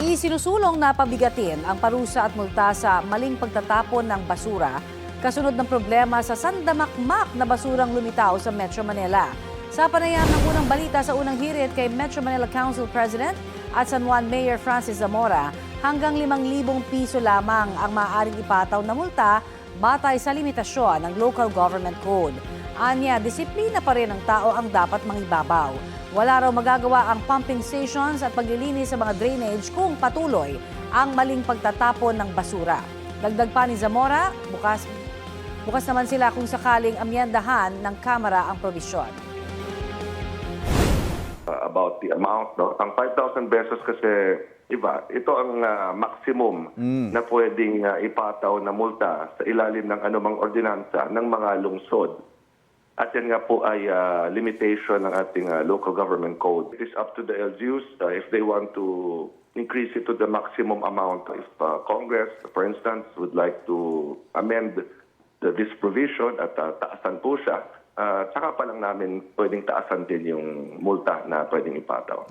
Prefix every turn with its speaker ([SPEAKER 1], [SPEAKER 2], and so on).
[SPEAKER 1] Isinusulong na pabigatin ang parusa at multa sa maling pagtatapon ng basura kasunod ng problema sa sandamakmak na basurang lumitaw sa Metro Manila. Sa panayam ng unang balita sa unang hirit kay Metro Manila Council President at San Juan Mayor Francis Zamora, hanggang 5,000 piso lamang ang maaaring ipataw na multa batay sa limitasyon ng Local Government Code. Anya, disiplina pa rin ng tao ang dapat mangibabaw. Wala raw magagawa ang pumping stations at paglilinis sa mga drainage kung patuloy ang maling pagtatapon ng basura. Dagdag pa ni Zamora, bukas naman sila kung sakaling amyendahan ng Kamara ang probisyon.
[SPEAKER 2] About the amount, no? Ang 5,000 pesos kasi iba, ito ang maximum na pwedeng ipataw na multa sa ilalim ng anumang ordinansa ng mga lungsod. At yan nga po ay limitation ng ating local government code. It is up to the LGUs if they want to increase it to the maximum amount. If Congress, for instance, would like to amend this provision at taasan po siya, saka pa lang namin pwedeng taasan din yung multa na pwedeng ipataw.